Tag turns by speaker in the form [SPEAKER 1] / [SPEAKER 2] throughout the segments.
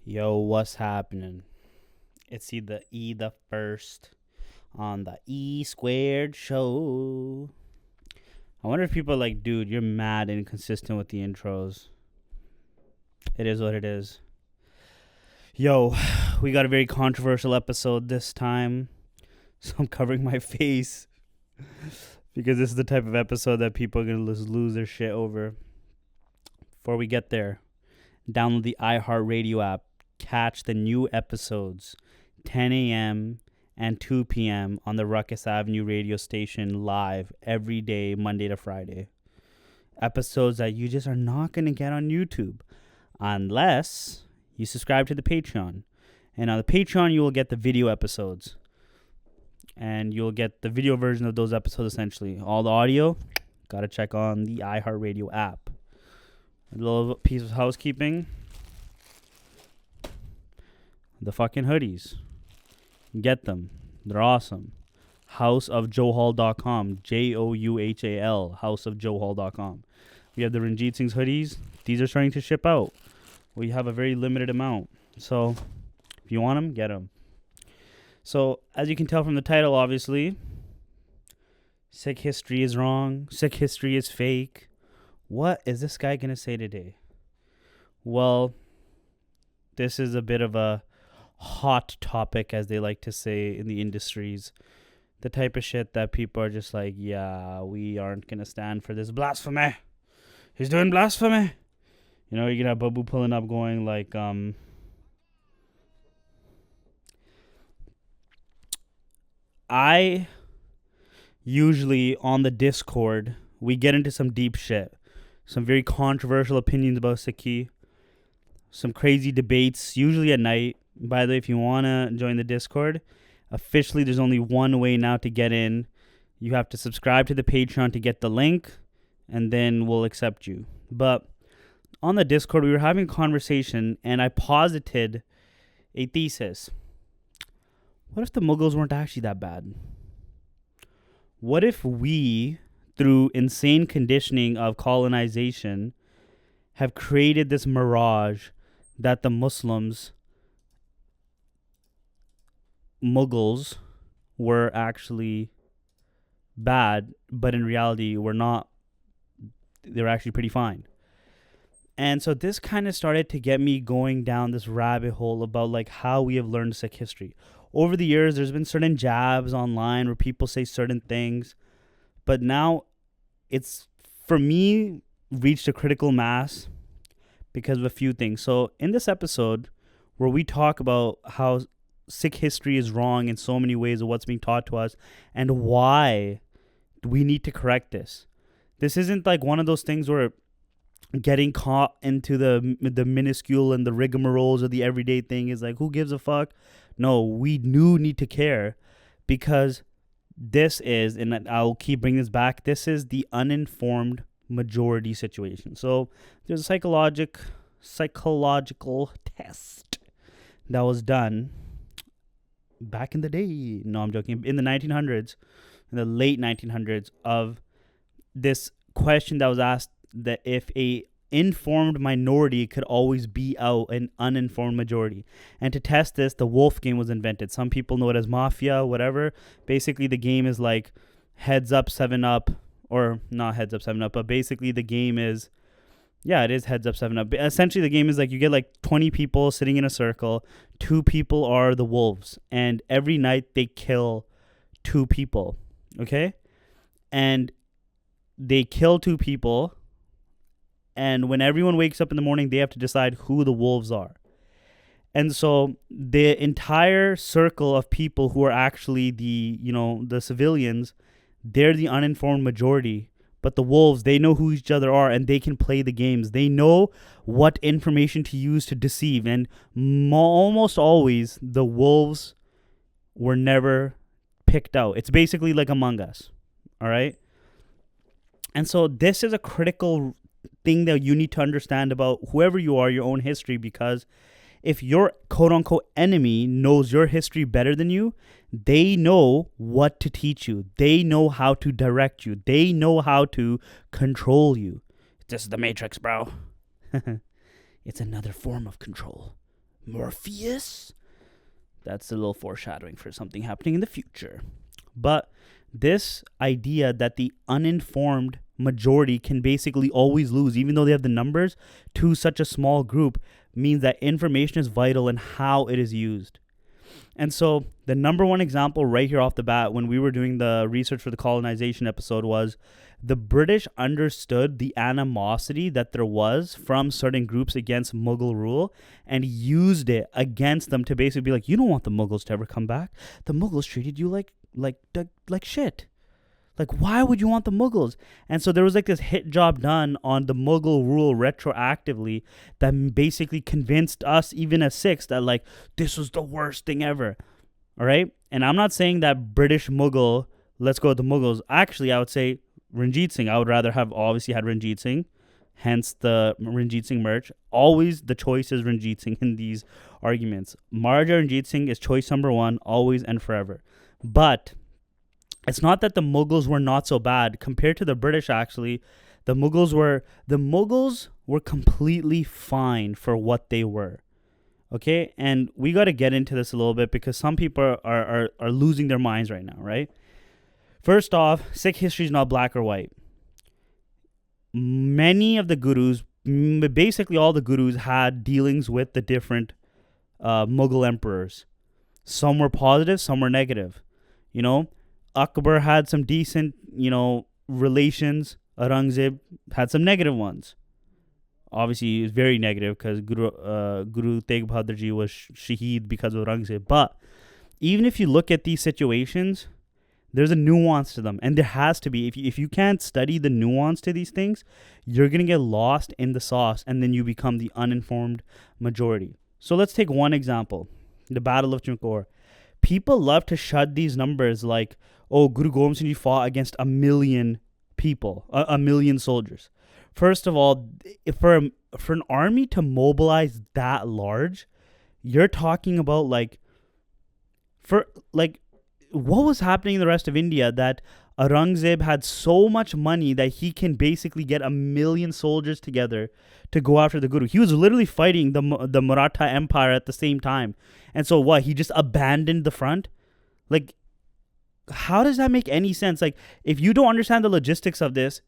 [SPEAKER 1] Yo, what's happening? It's the first on the E squared show. I wonder if people are like, dude, you're mad and inconsistent with the intros. It is what it is. Yo, we got a very controversial episode this time. So I'm covering my face because this is the type of episode that people are going to lose their shit over. Before we get there, download the iHeartRadio app. Catch the new episodes 10 a.m. and 2 p.m. on the Ruckus Avenue radio station live every day, Monday to Friday. Episodes that you just are not going to get on YouTube unless you subscribe to the Patreon. And on the Patreon, you will get the video episodes. And you'll get the video version of those episodes essentially. All the audio, got to check on the iHeartRadio app. A little piece of housekeeping. The fucking hoodies. Get them. They're awesome. Houseofjohal.com. Jouhal. Houseofjohal.com. We have the Ranjit Singh's hoodies. These are starting to ship out. We have a very limited amount. So, if you want them, get them. So, as you can tell from the title, obviously, Sikh history is wrong. Sikh history is fake. What is this guy going to say today? Well, this is a bit of a hot topic, as they like to say in the industries. The type of shit that people are just like, yeah, we aren't going to stand for this blasphemy. He's doing blasphemy. You know, you're going to have Babu pulling up going like, I usually on the Discord, we get into some deep shit. Some very controversial opinions about Sikhi. Some crazy debates, usually at night. By the way, if you want to join the Discord, officially there's only one way now to get in. You have to subscribe to the Patreon to get the link, and then we'll accept you. But on the Discord, we were having a conversation, and I posited a thesis. What if the Mughals weren't actually that bad? What if we, through insane conditioning of colonization, have created this mirage that the Mughals were actually bad, but in reality were not. They were actually pretty fine. And so this kind of started to get me going down this rabbit hole about like how we have learned Sikh history. Over the years, there's been certain jabs online where people say certain things, but now it's, for me, reached a critical mass because of a few things. So in this episode, where we talk about how Sikh history is wrong in so many ways of what's being taught to us and why we need to correct this. This isn't like one of those things where getting caught into the minuscule and the rigmaroles of the everyday thing is like, who gives a fuck? No, we do need to care, because this is, and I'll keep bringing this back, this is the uninformed majority situation. So there's a psychological test that was done back in the day. No, I'm joking. In the 1900s, in the late 1900s, of this question that was asked, that if a informed minority could always beat out an uninformed majority. And to test this, the wolf game was invented. Some people know it as mafia, whatever. Basically, the game is like heads up, 7-up, or not heads up, 7-up, but basically the game is, yeah, it is heads up, 7-up. But essentially, the game is like you get like 20 people sitting in a circle. 2 people are the wolves. And every night they kill 2 people. Okay? And they kill 2 people. And when everyone wakes up in the morning, they have to decide who the wolves are. And so the entire circle of people who are actually the civilians, they're the uninformed majority. But the wolves, they know who each other are, and they can play the games. They know what information to use to deceive. And almost always, the wolves were never picked out. It's basically like Among Us. All right? And so this is a critical thing that you need to understand about whoever you are, your own history, because if your quote-unquote enemy knows your history better than you, they know what to teach you. They know how to direct you. They know how to control you. This is the Matrix, bro. It's another form of control. Morpheus. That's a little foreshadowing for something happening in the future. But this idea that the uninformed majority can basically always lose, even though they have the numbers, to such a small group, means that information is vital in how it is used. And so the number one example right here off the bat when we were doing the research for the colonization episode was the British understood the animosity that there was from certain groups against Mughal rule and used it against them to basically be like, you don't want the Mughals to ever come back. The Mughals treated you like shit. Like, why would you want the Mughals? And so there was like this hit job done on the Mughal rule retroactively that basically convinced us, even as Sikhs, that like, this was the worst thing ever. All right? And I'm not saying that British Mughal, let's go with the Mughals. Actually, I would say Ranjit Singh. I would rather have obviously had Ranjit Singh, hence the Ranjit Singh merch. Always the choice is Ranjit Singh in these arguments. Maharaja Ranjit Singh is choice number one, always and forever. But it's not that the Mughals were not so bad. Compared to the British, actually, the Mughals were completely fine for what they were. Okay? And we got to get into this a little bit because some people are losing their minds right now, right? First off, Sikh history is not black or white. Many of the gurus, basically all the gurus, had dealings with the different Mughal emperors. Some were positive, some were negative. You know, Akbar had some decent, relations. Aurangzeb had some negative ones. Obviously, he was very negative because Guru Tegh Bahadur ji was shaheed because of Aurangzeb. But even if you look at these situations, there's a nuance to them. And there has to be. If you can't study the nuance to these things, you're going to get lost in the sauce and then you become the uninformed majority. So let's take one example. The Battle of Chumkor. People love to shut these numbers like, oh, Guru Gobind Singh Ji fought against 1 million people, a million soldiers. First of all, for an army to mobilize that large, you're talking about what was happening in the rest of India that Aurangzeb had so much money that he can basically get 1 million soldiers together to go after the Guru. He was literally fighting the Maratha Empire at the same time. And so what? He just abandoned the front? Like, how does that make any sense? Like, if you don't understand the logistics of this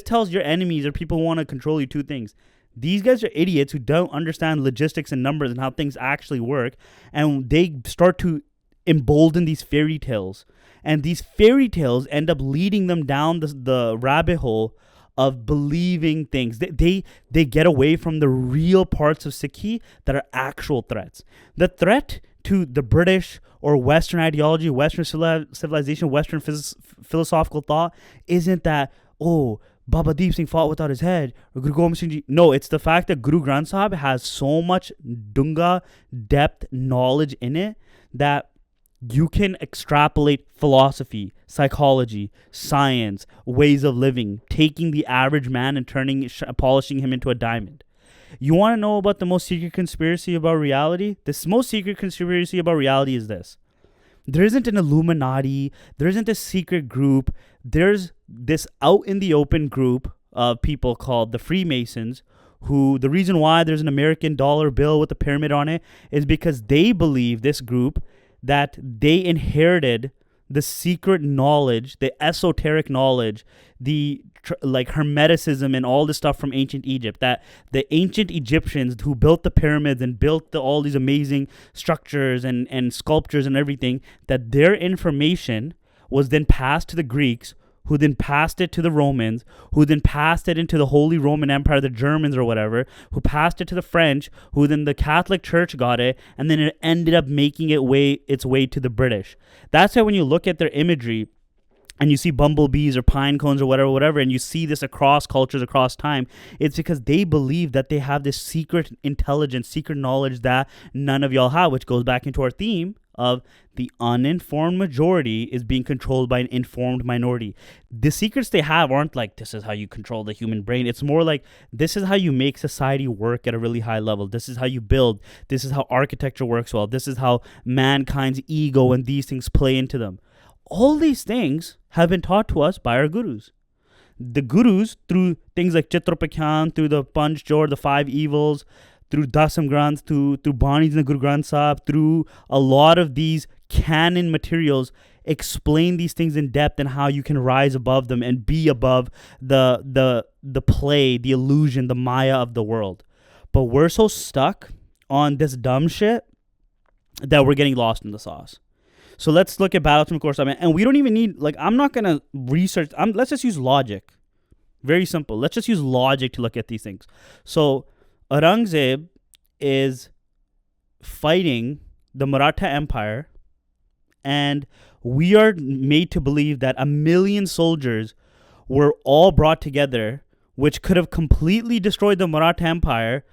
[SPEAKER 1] tells your enemies or people who want to control you two things. These guys are idiots who don't understand logistics and numbers and how things actually work. And they start to embolden these fairy tales. And these fairy tales end up leading them down the rabbit hole of believing things. They get away from the real parts of Sikhi that are actual threats. The threat to the British or Western ideology, Western civilization, Western philosophical thought isn't that, oh, Baba Deep Singh fought without his head, or Guru Gobind Singh Ji. No, it's the fact that Guru Granth Sahib has so much dunga, depth, knowledge in it that you can extrapolate philosophy, psychology, science, ways of living, taking the average man and polishing him into a diamond. You want to know about the most secret conspiracy about reality? The most secret conspiracy about reality is this. There isn't an Illuminati. There isn't a secret group. There's this out in the open group of people called the Freemasons, who the reason why there's an American dollar bill with a pyramid on it is because they believe, this group, that they inherited the secret knowledge, the esoteric knowledge, the hermeticism and all this stuff from ancient Egypt. That the ancient Egyptians who built the pyramids and built all these amazing structures and sculptures and everything, that their information was then passed to the Greeks, who then passed it to the Romans, who then passed it into the Holy Roman Empire, the Germans or whatever, who passed it to the French, who then the Catholic Church got it, and then it ended up making its way to the British. That's why when you look at their imagery and you see bumblebees or pine cones or whatever, and you see this across cultures, across time, it's because they believe that they have this secret intelligence, secret knowledge that none of y'all have, which goes back into our theme of the uninformed majority is being controlled by an informed minority. The secrets they have aren't like, this is how you control the human brain. It's more like, this is how you make society work at a really high level. This is how you build. This is how architecture works well. This is how mankind's ego and these things play into them. All these things have been taught to us by our gurus. The gurus, through things like Chitrapakyan, through the Panch Jor, the 5 evils, through Dasam Granth, through Banis in the Guru Granth Sahib, through a lot of these canon materials, explain these things in depth and how you can rise above them and be above the play, the illusion, the maya of the world. But we're so stuck on this dumb shit that we're getting lost in the sauce. So let's look at Battle of Tumkur, and we don't even need, like, I'm not gonna research. Let's just use logic. Very simple. Let's just use logic to look at these things. So Aurangzeb is fighting the Maratha Empire, and we are made to believe that 1 million soldiers were all brought together, which could have completely destroyed the Maratha Empire,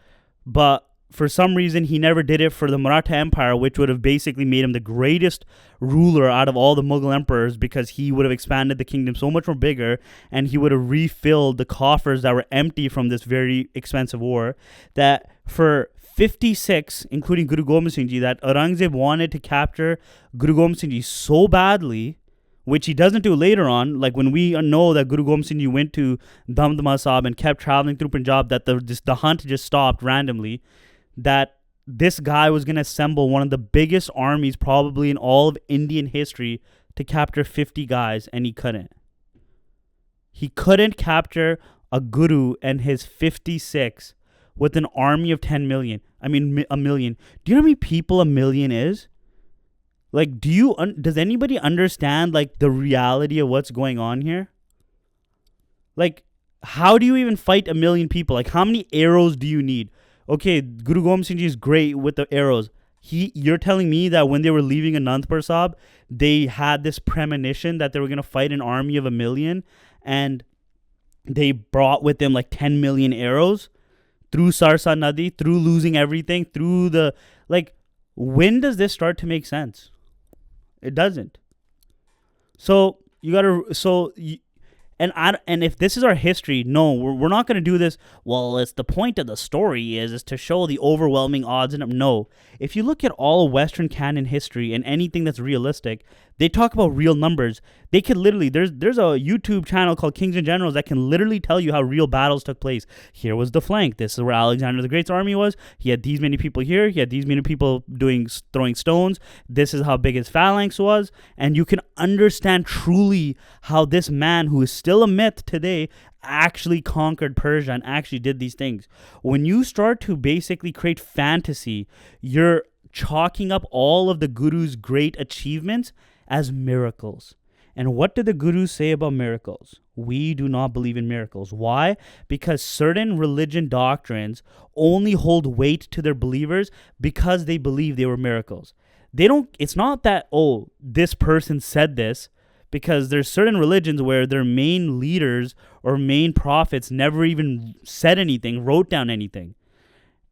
[SPEAKER 1] but for some reason he never did it for the Maratha Empire, which would have basically made him the greatest ruler out of all the Mughal emperors, because he would have expanded the kingdom so much more bigger, and he would have refilled the coffers that were empty from this very expensive war. That for 56, including Guru Gobind Singh Ji, that Aurangzeb wanted to capture Guru Gobind Singh Ji so badly, which he doesn't do later on. Like when we know that Guru Gobind Singh Ji went to Damdama Sahib and kept traveling through Punjab, that the hunt just stopped randomly, that this guy was going to assemble one of the biggest armies probably in all of Indian history to capture 50 guys, and he couldn't. He couldn't capture a guru and his 56 with an army of 10 million. I mean, 1 million. Do you know how many people 1 million is? Like, does anybody understand, like, the reality of what's going on here? Like, how do you even fight 1 million people? Like, how many arrows do you need? Okay, Guru Gobind Singh Ji is great with the arrows. You're telling me that when they were leaving Anandpur Sahib, they had this premonition that they were going to fight an army of 1 million, and they brought with them like 10 million arrows through Sarsa Nadi, through losing everything, through the, like, when does this start to make sense? It doesn't. So you gotta, and if this is our history, no, we're not going to do this. Well, it's the point of the story is to show the overwhelming odds. And no, if you look at all Western canon history and anything that's realistic, they talk about real numbers. They could literally, there's a YouTube channel called Kings and Generals that can literally tell you how real battles took place. Here was the flank. This is where Alexander the Great's army was. He had these many people here. He had these many people throwing stones. This is how big his phalanx was. And you can understand truly how this man, who is still a myth today, actually conquered Persia and actually did these things. When you start to basically create fantasy, you're chalking up all of the Guru's great achievements as miracles. And what did the Gurus say about miracles? We do not believe in miracles. Why? Because certain religion doctrines only hold weight to their believers because they believe they were miracles. It's not that, oh, this person said this, because there's certain religions where their main leaders or main prophets never even said anything, wrote down anything.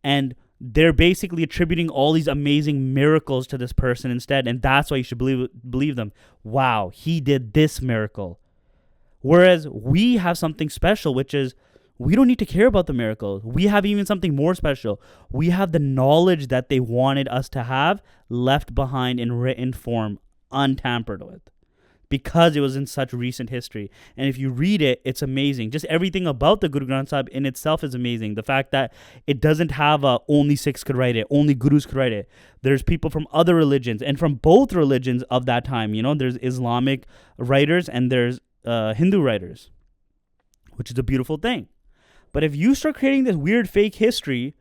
[SPEAKER 1] And they're basically attributing all these amazing miracles to this person instead, and that's why you should believe them. Wow, he did this miracle. Whereas we have something special, which is we don't need to care about the miracles. We have even something more special. We have the knowledge that they wanted us to have left behind in written form, untampered with, because it was in such recent history. And if you read it, it's amazing. Just everything about the Guru Granth Sahib in itself is amazing. The fact that it doesn't have only Sikhs could write it, only Gurus could write it. There's people from other religions and from both religions of that time. You know, there's Islamic writers and there's Hindu writers, which is a beautiful thing. But if you start creating this weird fake history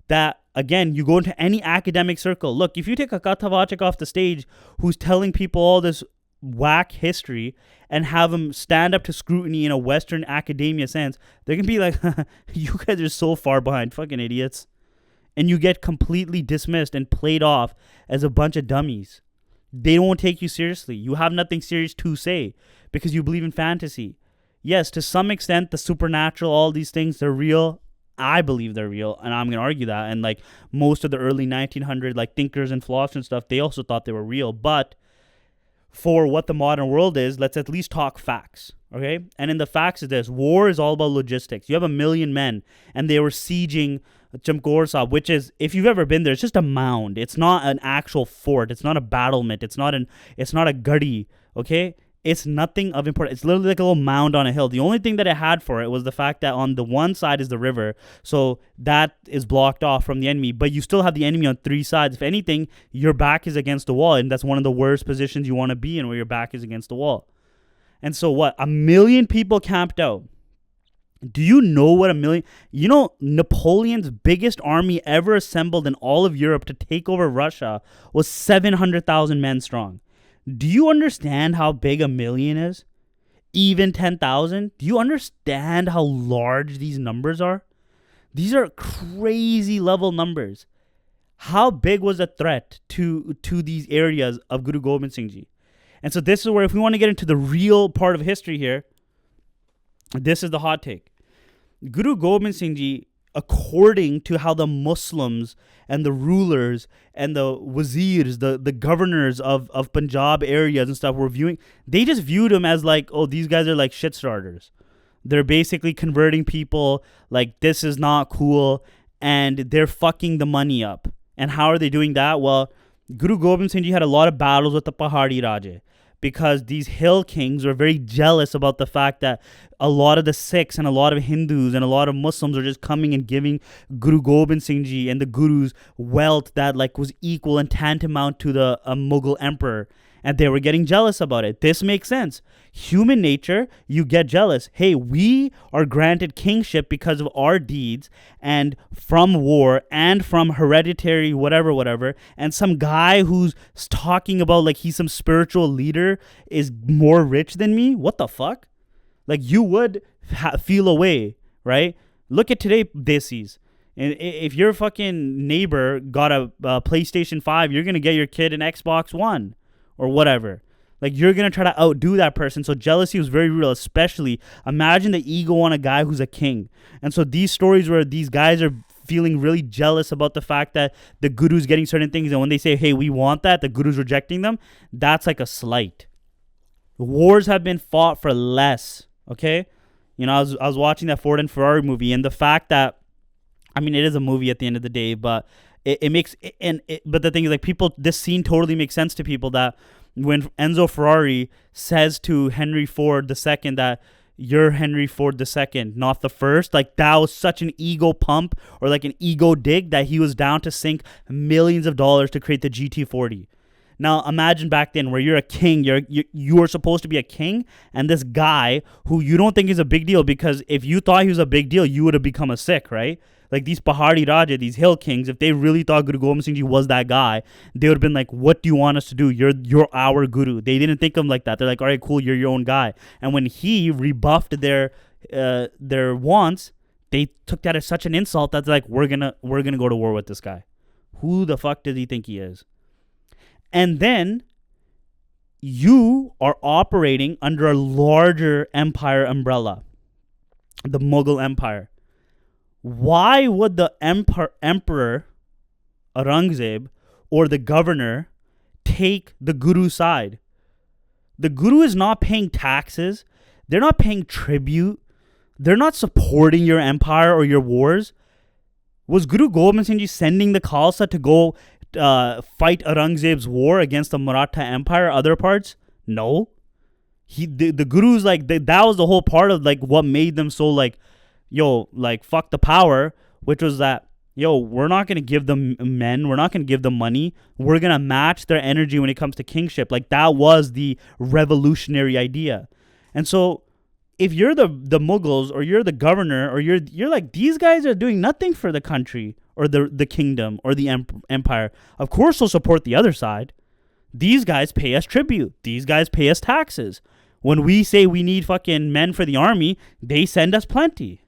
[SPEAKER 1] that, again, you go into any academic circle. Look, if you take a Kathavachik off the stage who's telling people all this whack history and have them stand up to scrutiny in a Western academia sense, they're gonna be like, you guys are so far behind, fucking idiots. And you get completely dismissed and played off as a bunch of dummies. They won't take you seriously. You have nothing serious to say because you believe in fantasy. Yes, to some extent, the supernatural, all these things, they're real. I believe they're real, and I'm gonna argue that. And like most of the early 1900 like thinkers and philosophers and stuff, they also thought they were real. But for what the modern world is, let's at least talk facts, okay? And in the facts is this: war is all about logistics. You have 1 million men, and they were sieging Chamkaur Sahib, which is, if you've ever been there, it's just a mound. It's not an actual fort. It's not a battlement. It's not a gutty, okay? It's nothing of importance. It's literally like a little mound on a hill. The only thing that it had for it was the fact that on the one side is the river, so that is blocked off from the enemy, but you still have the enemy on three sides. If anything, your back is against the wall, and that's one of the worst positions you want to be in, where your back is against the wall. And so what? 1 million people camped out. Do you know what 1 million... You know, Napoleon's biggest army ever assembled in all of Europe to take over Russia was 700,000 men strong. Do you understand how big 1 million is? Even 10,000? Do you understand how large these numbers are? These are crazy level numbers. How big was the threat to these areas of Guru Gobind Singh Ji? And so this is where, if we want to get into the real part of history here, this is the hot take. Guru Gobind Singh Ji, according to how the Muslims and the rulers and the wazirs, the governors of Punjab areas and stuff were viewing, they just viewed him as like, oh, these guys are like shit starters. They're basically converting people, like, this is not cool, and they're fucking the money up. And how are they doing that? Well, Guru Gobind Singh Ji had a lot of battles with the Pahadi Raje, because these hill kings were very jealous about the fact that a lot of the Sikhs and a lot of Hindus and a lot of Muslims are just coming and giving Guru Gobind Singh Ji and the Gurus wealth that like was equal and tantamount to the Mughal emperor. And they were getting jealous about it. This makes sense. Human nature, you get jealous. Hey, we are granted kingship because of our deeds and from war and from hereditary whatever. And some guy who's talking about like he's some spiritual leader is more rich than me. What the fuck? Like, you would feel a way, right? Look at today, desis. And if your fucking neighbor got a PlayStation 5, you're going to get your kid an Xbox One. Or whatever. Like, you're going to try to outdo that person. So jealousy was very real, especially imagine the ego on a guy who's a king. And so these stories where these guys are feeling really jealous about the fact that the guru's getting certain things, and when they say, hey, we want that, the guru's rejecting them, that's like a slight. Wars have been fought for less, okay? You know, I was watching that Ford and Ferrari movie, and the fact that, I mean, it is a movie at the end of the day, but it makes, but the thing is, like, people, this scene totally makes sense to people, that when Enzo Ferrari says to Henry Ford II that you're Henry Ford II, not the first, like, that was such an ego pump or like an ego dig that he was down to sink millions of dollars to create the GT40. Now imagine back then where you're a king, you're supposed to be a king, and this guy who you don't think is a big deal, because if you thought he was a big deal, you would have become a Sikh, right? Like these Pahadi Raja, these hill kings, if they really thought Guru Gobind Singh Ji was that guy, they would have been like, what do you want us to do? You're our guru. They didn't think of him like that. They're like, all right, cool, you're your own guy. And when he rebuffed their wants, they took that as such an insult that they're like, we're gonna go to war with this guy. Who the fuck does he think he is? And then you are operating under a larger empire umbrella, the Mughal Empire. Why would the emperor Aurangzeb or the governor take the guru's side? The guru is not paying taxes. They're not paying tribute. They're not supporting your empire or your wars. Was Guru Gobind Singh Ji sending the Khalsa to go fight Aurangzeb's war against the Maratha Empire, other parts? No. The Guru's like, that was the whole part of like what made them so like, yo, like, fuck the power, which was that, yo, we're not going to give them men, we're not going to give them money, we're going to match their energy when it comes to kingship. Like, that was the revolutionary idea. And so if you're the Mughals, or you're the governor, or you're like, these guys are doing nothing for the country or the kingdom or the empire, of course they'll support the other side. These guys pay us tribute. These guys pay us taxes. When we say we need fucking men for the army, they send us plenty.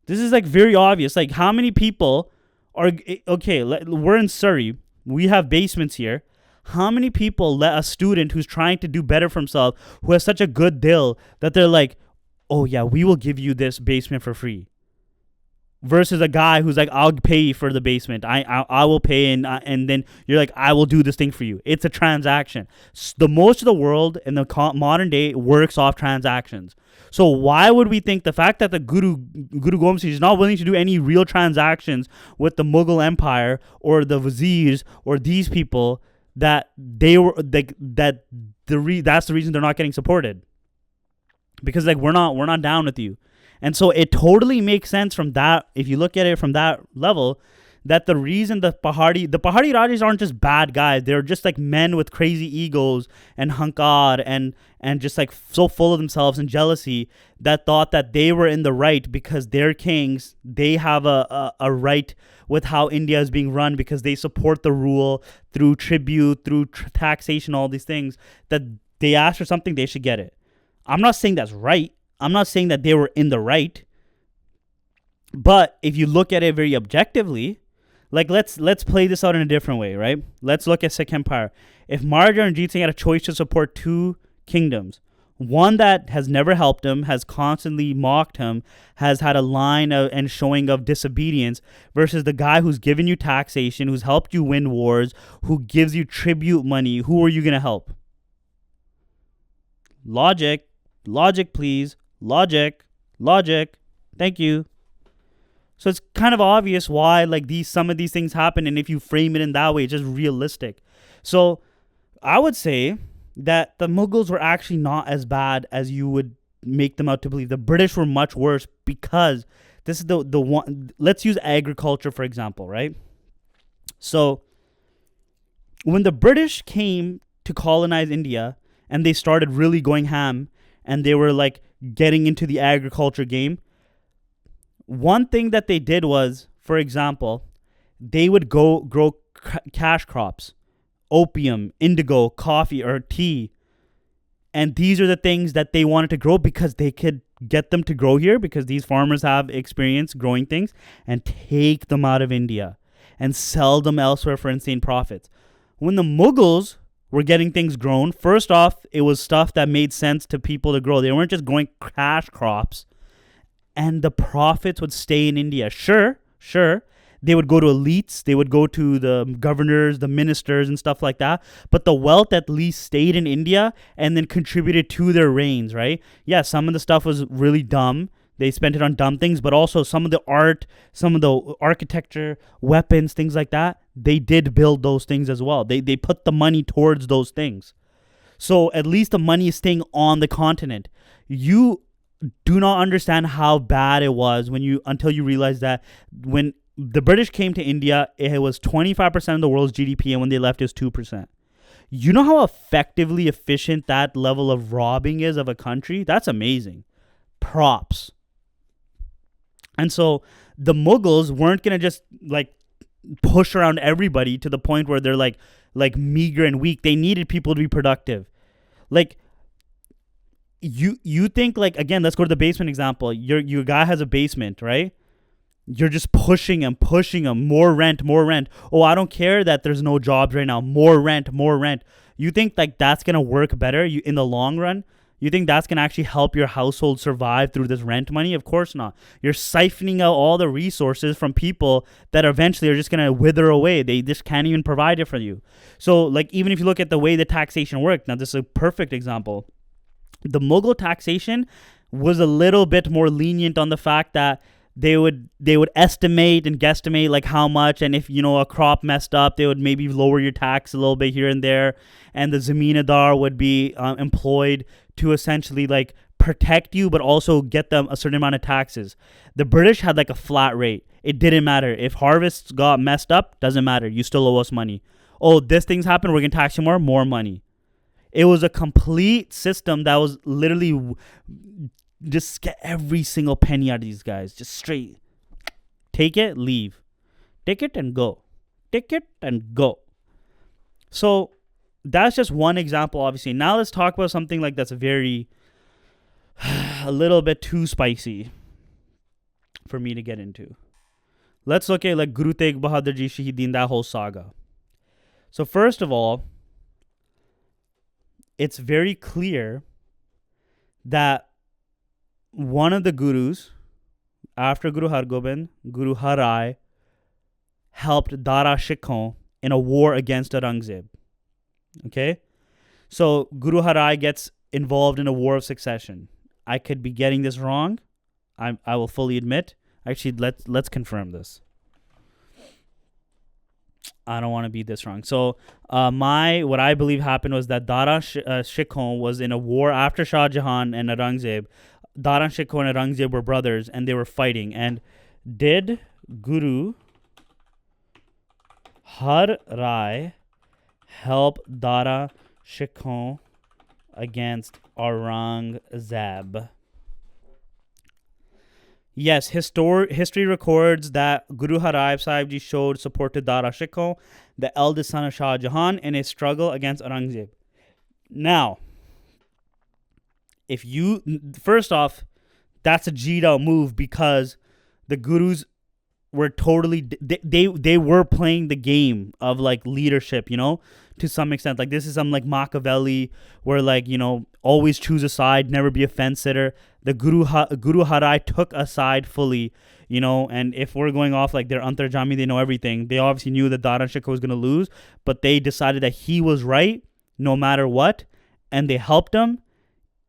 [SPEAKER 1] This is like very obvious. Like, how many people are, okay, we're in Surrey. We have basements here. How many people let a student who's trying to do better for himself, who has such a good deal, that they're like, oh yeah, we will give you this basement for free, versus a guy who's like, I'll pay for the basement. I will pay, and then you're like, I will do this thing for you. It's a transaction. The most of the world in the modern day works off transactions. So why would we think the fact that the Guru Gobind Singh is not willing to do any real transactions with the Mughal Empire or the Wazirs or these people, that they were like that that's the reason they're not getting supported, because like we're not down with you. And so it totally makes sense from that, if you look at it from that level, that the reason the Pahari Rajas aren't just bad guys. They're just like men with crazy egos and hankar and just like so full of themselves and jealousy, that thought that they were in the right because they're kings. They have a right with how India is being run because they support the rule through tribute, through taxation, all these things, that they ask for something, they should get it. I'm not saying that's right. I'm not saying that they were in the right. But if you look at it very objectively, like let's play this out in a different way, right? Let's look at Sikh Empire. If Martyrdom and Deep Singh had a choice to support two kingdoms, one that has never helped him, has constantly mocked him, has had a line and showing of disobedience, versus the guy who's given you taxation, who's helped you win wars, who gives you tribute money, who are you going to help? Logic, please. Logic. Thank you. So it's kind of obvious why like some of these things happen, and if you frame it in that way, it's just realistic. So I would say that the Mughals were actually not as bad as you would make them out to believe. The British were much worse, because this is the one. Let's use agriculture for example, right? So when the British came to colonize India and they started really going ham, and they were like getting into the agriculture game, one thing that they did was, for example, they would go grow cash crops, opium, indigo, coffee, or tea. And these are the things that they wanted to grow because they could get them to grow here, because these farmers have experience growing things, and take them out of India and sell them elsewhere for insane profits. When the Mughals were getting things grown, first off, it was stuff that made sense to people to grow. They weren't just growing cash crops, and the profits would stay in India. Sure, they would go to elites, they would go to the governors, the ministers, and stuff like that. But the wealth at least stayed in India and then contributed to their reigns, right? Yeah, some of the stuff was really dumb. They spent it on dumb things, but also some of the art, some of the architecture, weapons, things like that, they did build those things as well. They put the money towards those things. So at least the money is staying on the continent. You do not understand how bad it was until you realize that when the British came to India, it was 25% of the world's GDP, and when they left, it was 2%. You know how effectively efficient that level of robbing is of a country? That's amazing. Props. And so the Mughals weren't going to just like push around everybody to the point where they're like meager and weak. They needed people to be productive. Like, you think, like, again, let's go to the basement example. Your guy has a basement, right? You're just pushing him, more rent. Oh, I don't care that there's no jobs right now. More rent. You think like that's gonna work better in the long run? You think that's gonna actually help your household survive through this rent money? Of course not. You're siphoning out all the resources from people that eventually are just gonna wither away. They just can't even provide it for you. So like, even if you look at the way the taxation worked, now this is a perfect example. The Mughal taxation was a little bit more lenient on the fact that they would estimate and guesstimate like how much, and if a crop messed up, they would maybe lower your tax a little bit here and there, and the zamindar would be employed to essentially like protect you but also get them a certain amount of taxes. The British had like a flat rate. It didn't matter if harvests got messed up, doesn't matter, you still owe us money. Oh, this thing's happened, we're gonna tax you more money. It was a complete system that was literally just get every single penny out of these guys. Just straight. Take it, leave. Take it and go. So that's just one example, obviously. Now let's talk about something like that's very, a little bit too spicy for me to get into. Let's look at like Guru Tegh Bahadur Ji Shahideen, that whole saga. So first of all, it's very clear that one of the gurus, after Guru Hargobind, Guru Har Rai, helped Dara Shikoh in a war against Aurangzeb. Okay? So Guru Har Rai gets involved in a war of succession. I could be getting this wrong. I will fully admit. Actually, let's confirm this. I don't want to be this wrong. So, what I believe happened was that Dara Shikoh was in a war after Shah Jahan and Aurangzeb. Dara Shikoh and Aurangzeb were brothers, and they were fighting. And did Guru Har Rai help Dara Shikoh against Aurangzeb? Yes, history records that Guru Har Rai Sahib Ji showed support to Dara Shikoh, the eldest son of Shah Jahan, in a struggle against Aurangzeb. Now, first off, that's a G'd out move because the Gurus were totally, they were playing the game of like leadership, to some extent. Like this is some like Machiavelli where like, always choose a side, never be a fence sitter. The Guru Har Rai took a side fully, and if we're going off like their Antarjami, they know everything. They obviously knew that Dara Shikoh was going to lose, but they decided that he was right no matter what, and they helped him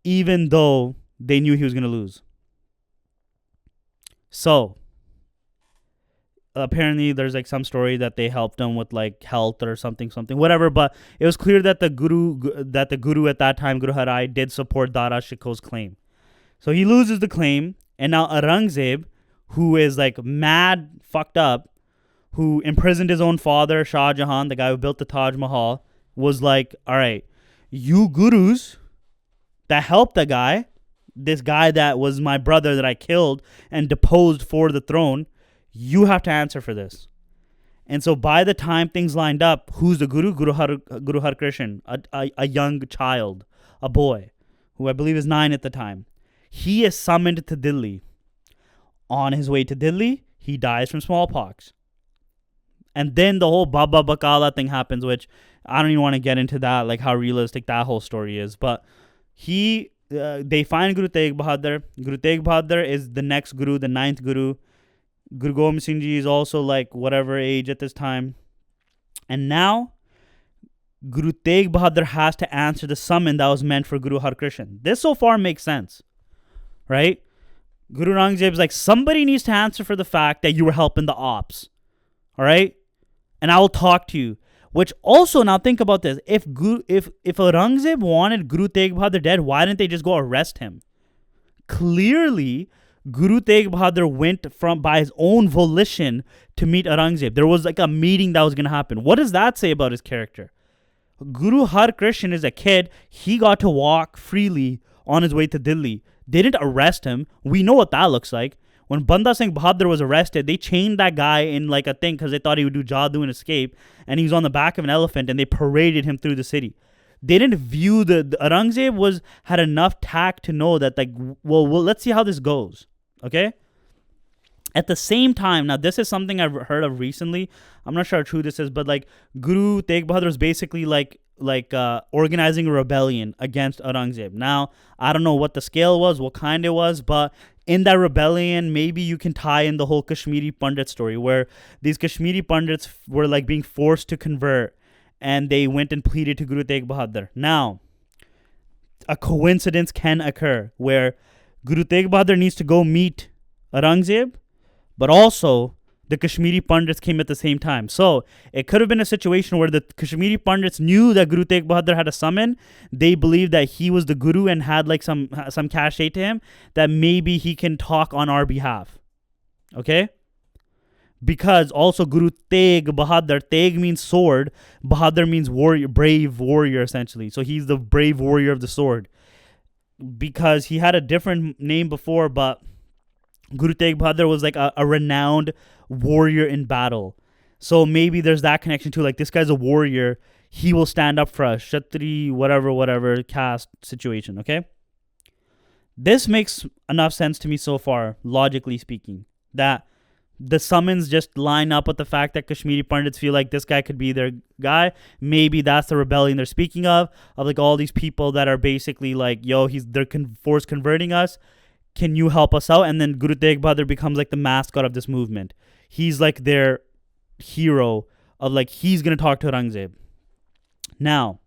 [SPEAKER 1] even though they knew he was going to lose. So, apparently there's like some story that they helped him with like health or something, whatever, but it was clear that the guru at that time, Guru Har Rai, did support Dara Shikoh's claim. So he loses the claim, and now Aurangzeb, who is like mad fucked up, who imprisoned his own father, Shah Jahan, the guy who built the Taj Mahal, was like, all right, you gurus that helped this guy that was my brother that I killed and deposed for the throne, you have to answer for this. And so by the time things lined up, who's the guru? Guru Har Krishan, a young child, a boy, who I believe is 9 at the time. He is summoned to Delhi. On his way to Delhi, he dies from smallpox. And then the whole Baba Bakala thing happens, which I don't even want to get into that, like how realistic that whole story is. But they find Guru Tegh Bahadur. Guru Tegh Bahadur is the next guru, the 9th guru. Guru Gobind Singh Ji is also like whatever age at this time. And now, Guru Tegh Bahadur has to answer the summon that was meant for Guru Har Krishan. This so far makes sense, right? Guru Aurangzeb is like, somebody needs to answer for the fact that you were helping the ops, all right? And I will talk to you. Which also, now think about this. If Aurangzeb wanted Guru Tegh Bahadur dead, why didn't they just go arrest him? Clearly, Guru Tegh Bahadur went by his own volition to meet Aurangzeb. There was like a meeting that was going to happen. What does that say about his character? Guru Har Krishan is a kid. He got to walk freely on his way to Delhi. They didn't arrest him. We know what that looks like. When Banda Singh Bahadur was arrested, they chained that guy in like a thing because they thought he would do jadoo and escape. And he was on the back of an elephant and they paraded him through the city. They didn't view the Aurangzeb had enough tact to know that like, well, let's see how this goes. Okay? At the same time, now this is something I've heard of recently. I'm not sure how true this is, but like Guru Tegh Bahadur is basically like organizing a rebellion against Aurangzeb. Now, I don't know what the scale was, what kind it was, but in that rebellion, maybe you can tie in the whole Kashmiri Pandit story where these Kashmiri Pandits were like being forced to convert and they went and pleaded to Guru Tegh Bahadur. Now, a coincidence can occur where Guru Tegh Bahadur needs to go meet Aurangzeb, but also the Kashmiri Pandits came at the same time. So it could have been a situation where the Kashmiri Pandits knew that Guru Tegh Bahadur had a summon. They believed that he was the guru and had like some cachet to him that maybe he can talk on our behalf. Okay? Because also Guru Tegh Bahadur, Tegh means sword, Bahadur means warrior, brave warrior essentially. So he's the brave warrior of the sword. Because he had a different name before, but Guru Tegh Bahadur was like a renowned warrior in battle. So maybe there's that connection too. Like this guy's a warrior. He will stand up for us. Kshatri, whatever caste situation. Okay? This makes enough sense to me so far, logically speaking. That the summons just line up with the fact that Kashmiri Pandits feel like this guy could be their guy. Maybe that's the rebellion they're speaking of like all these people that are basically like, yo, they're force converting us. Can you help us out? And then Guru Tegh Bahadur becomes like the mascot of this movement. He's like their hero of like, he's going to talk to Aurangzeb. Now,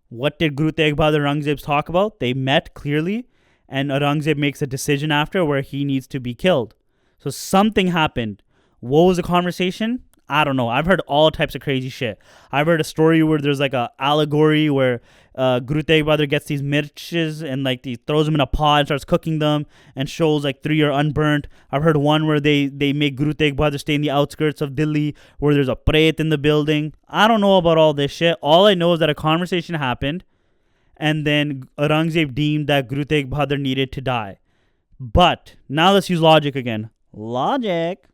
[SPEAKER 1] what did Guru Tegh Bahadur and Aurangzeb talk about? They met clearly and Aurangzeb makes a decision after where he needs to be killed. So something happened. What was the conversation? I don't know. I've heard all types of crazy shit. I've heard a story where there's like a allegory where Guru Tegh Bahadur gets these mirches and like he throws them in a pot and starts cooking them and shows like 3 are unburnt. I've heard one where they make Guru Tegh Bahadur stay in the outskirts of Delhi where there's a prayat in the building. I don't know about all this shit. All I know is that a conversation happened and then Aurangzeb deemed that Guru Tegh Bahadur needed to die. But now let's use logic again. Logic.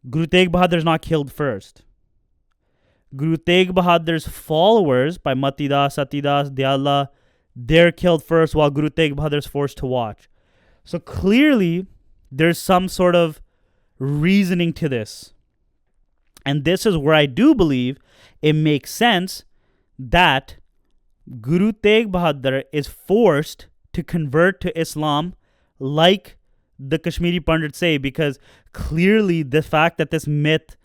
[SPEAKER 1] Guru Tegh Bahadur is not killed first. Guru Tegh Bahadur's followers by Matidas, Satidas, Dayala, they're killed first while Guru Tegh Bahadur is forced to watch. So clearly, there's some sort of reasoning to this. And this is where I do believe it makes sense that Guru Tegh Bahadur is forced to convert to Islam like the Kashmiri Pandits say, because clearly the fact that this myth,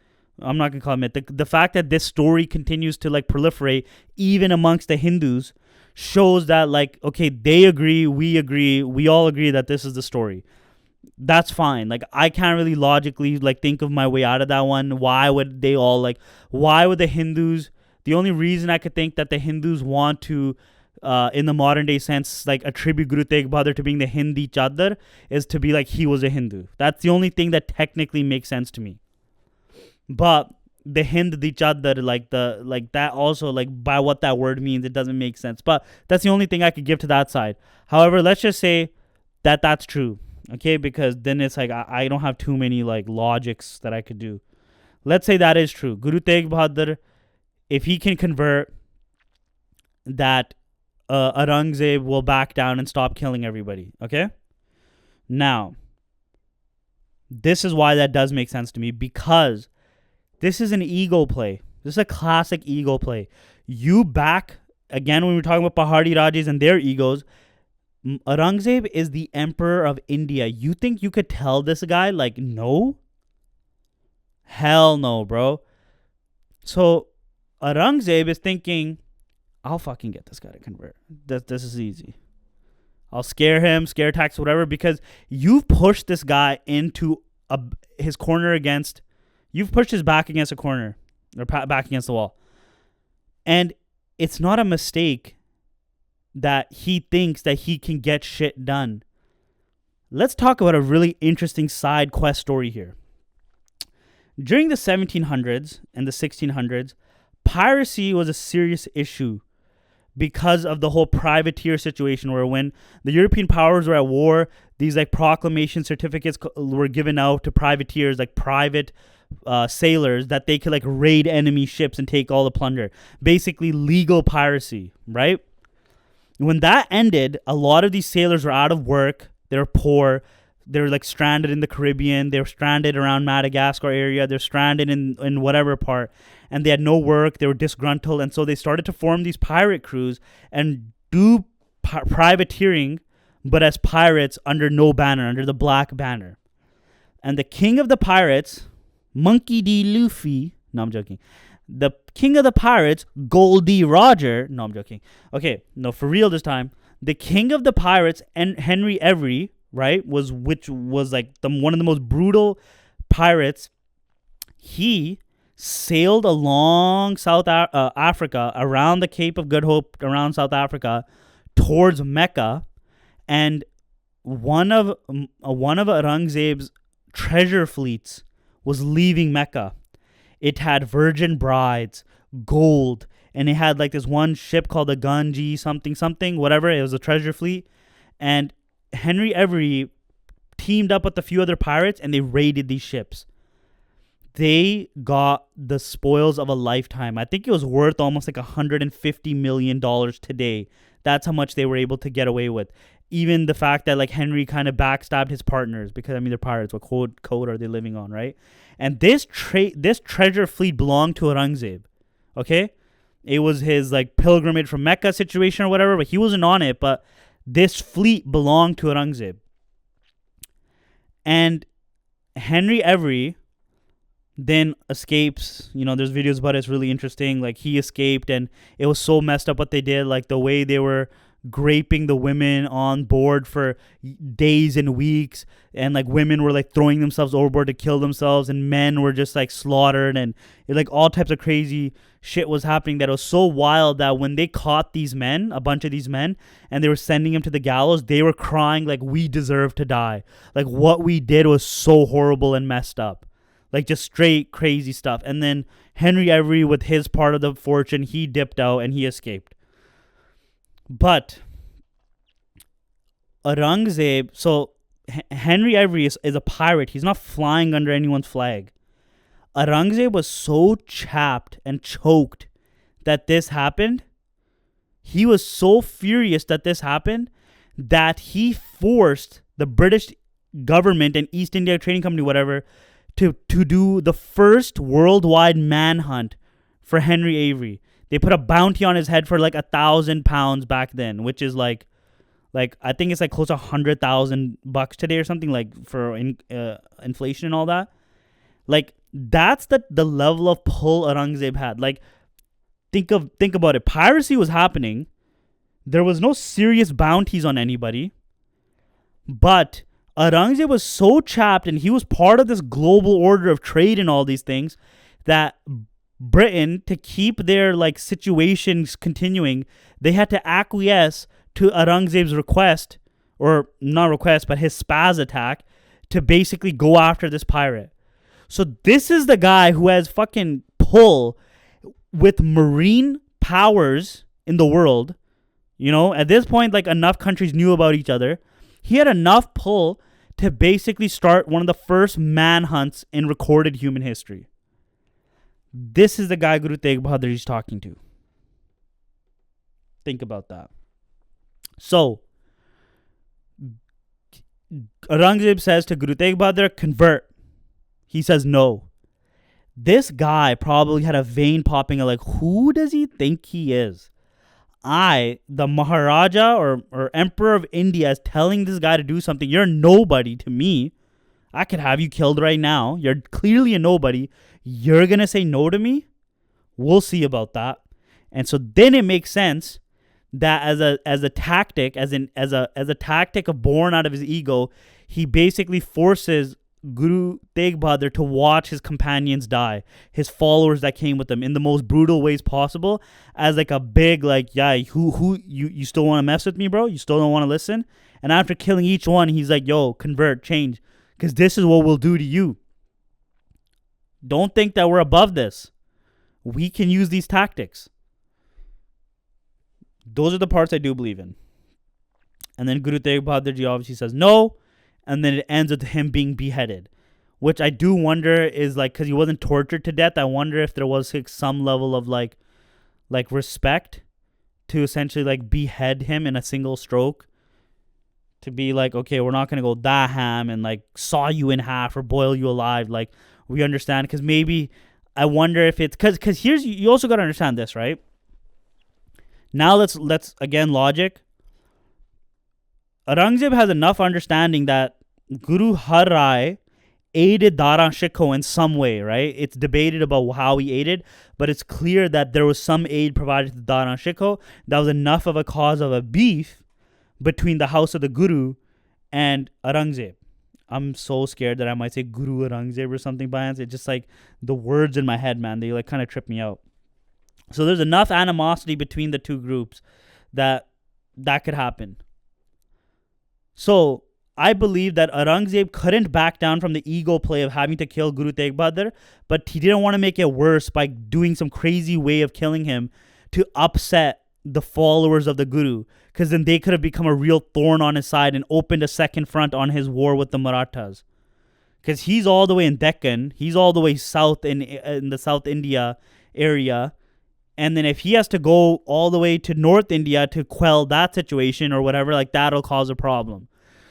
[SPEAKER 1] I'm not going to call it myth, the fact that this story continues to like proliferate even amongst the Hindus shows that like, okay, they agree, we all agree that this is the story. That's fine. Like, I can't really logically like think of my way out of that one. Why would they all like, why would the Hindus, the only reason I could think that the Hindus want to in the modern day sense, like attribute Guru Tegh Bahadur to being the Hindi Chadar is to be like he was a Hindu. That's the only thing that technically makes sense to me. But the Hind di Chadar, like that also, like by what that word means, it doesn't make sense. But that's the only thing I could give to that side. However, let's just say that that's true, okay? Because then it's like I don't have too many like logics that I could do. Let's say that is true. Guru Tegh Bahadur, if he can convert, that Aurangzeb will back down and stop killing everybody. Okay? Now, this is why that does make sense to me, because this is an ego play. This is a classic ego play. You back, again, when we're talking about Pahadi Rajas and their egos, Aurangzeb is the emperor of India. You think you could tell this guy, like, no? Hell no, bro. So, Aurangzeb is thinking, I'll fucking get this guy to convert. This is easy. I'll scare him, scare tax, whatever, because you've pushed this guy into his corner against, you've pushed his back against a corner, or back against the wall. And it's not a mistake that he thinks that he can get shit done. Let's talk about a really interesting side quest story here. During the 1700s and the 1600s, piracy was a serious issue because of the whole privateer situation, where when the European powers were at war, these like proclamation certificates were given out to privateers, like private sailors, that they could like raid enemy ships and take all the plunder. Basically legal piracy, right? When that ended, a lot of these sailors were out of work. They were poor. They were like stranded in the Caribbean. They were stranded around Madagascar area. They're stranded in whatever part. And they had no work. They were disgruntled. And so they started to form these pirate crews and do privateering, but as pirates under no banner, under the black banner. And the king of the pirates, Monkey D. Luffy, no, I'm joking. The king of the pirates, Goldie Roger, no, I'm joking. Okay, no, for real this time. The king of the pirates, and Henry Every, right, which was like one of the most brutal pirates. He sailed along South Africa, around the Cape of Good Hope, around South Africa, towards Mecca, and one of Aurangzeb's treasure fleets was leaving Mecca. It had virgin brides, gold, and it had like this one ship called the Ganji something, whatever. It was a treasure fleet, and Henry Every teamed up with a few other pirates, and they raided these ships. They got the spoils of a lifetime. I think it was worth almost like $150 million today. That's how much they were able to get away with. Even the fact that like Henry kind of backstabbed his partners, because I mean they're pirates. What code are they living on, right? And this treasure fleet belonged to Aurangzeb. Okay, it was his like pilgrimage from Mecca situation or whatever, but he wasn't on it. But this fleet belonged to Aurangzeb. And Henry Every then escapes. You know, there's videos about it. It's really interesting. Like, he escaped, and it was so messed up what they did. Like, the way they were graping the women on board for days and weeks, and like women were like throwing themselves overboard to kill themselves, and men were just like slaughtered, and like all types of crazy shit was happening that was so wild that when they caught these men, a bunch of these men, and they were sending them to the gallows, they were crying like, we deserve to die. Like what we did was so horrible and messed up. Like just straight crazy stuff. And then Henry Ivory, with his part of the fortune, he dipped out and he escaped. But Aurangzeb, so Henry Ivory is a pirate. He's not flying under anyone's flag. Aurangzeb was so chapped and choked that this happened. He was so furious that this happened that he forced the British government and East India Trading Company, whatever, to do the first worldwide manhunt for Henry Avery. They put a bounty on his head for like £1,000 back then, which is like I think it's like close to $100,000 today or something, like for inflation and all that. Like that's the level of pull Aurangzeb had. Like think about it. Piracy was happening. There was no serious bounties on anybody, but Aurangzeb was so chapped, and he was part of this global order of trade and all these things, that Britain, to keep their like situations continuing, they had to acquiesce to Aurangzeb's request, or not request, but his spaz attack, to basically go after this pirate. So this is the guy who has fucking pull with marine powers in the world. You know, at this point, like enough countries knew about each other. He had enough pull to basically start one of the first manhunts in recorded human history. This is the guy Guru Tegh Bahadur is talking to. Think about that. So, Aurangzeb says to Guru Tegh Bahadur, convert. He says no. This guy probably had a vein popping of like, who does he think he is? The Maharaja or Emperor of India, is telling this guy to do something. You're nobody to me. I could have you killed right now. You're clearly a nobody. You're going to say no to me? We'll see about that. And so then it makes sense that as a tactic, as a tactic of born out of his ego, he basically forces Guru Tegh Bahadur to watch his companions die, his followers that came with him, in the most brutal ways possible, as like a big like, yeah, who you still want to mess with me, bro? You still don't want to listen? And after killing each one, he's like, yo, convert, change, because this is what we'll do to you. Don't think that we're above this. We can use these tactics. Those are the parts I do believe in. And then Guru Tegh Bahadur Ji obviously says no. And then it ends with him being beheaded, which I do wonder is like, because he wasn't tortured to death. I wonder if there was like some level of like respect to essentially like behead him in a single stroke, to be like, okay, we're not going to go that ham and like saw you in half or boil you alive. Like, we understand, because maybe I wonder if it's because here's, you also got to understand this, right? Now let's again logic. Aurangzeb has enough understanding that Guru Har Rai aided Dara Shikoh in some way, right? It's debated about how he aided, but it's clear that there was some aid provided to Dara Shikoh that was enough of a cause of a beef between the house of the Guru and Aurangzeb. I'm so scared that I might say Guru Aurangzeb or something by chance. It's just like the words in my head, man, they like kind of trip me out. So there's enough animosity between the two groups that could happen. So I believe that Aurangzeb couldn't back down from the ego play of having to kill Guru Tegh Bahadur, but he didn't want to make it worse by doing some crazy way of killing him to upset the followers of the Guru, because then they could have become a real thorn on his side and opened a second front on his war with the Marathas. Because he's all the way in Deccan, he's all the way south in the South India area, and then if he has to go all the way to North India to quell that situation or whatever, like that'll cause a problem.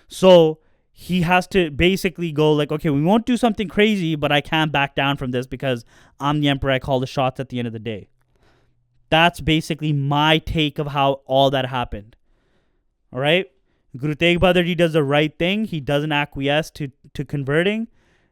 [SPEAKER 1] So he has to basically go like, okay, we won't do something crazy, but I can't back down from this because I'm the emperor. I call the shots at the end of the day. That's basically my take of how all that happened. All right. Guru Tegh Bahadur does the right thing. He doesn't acquiesce to converting.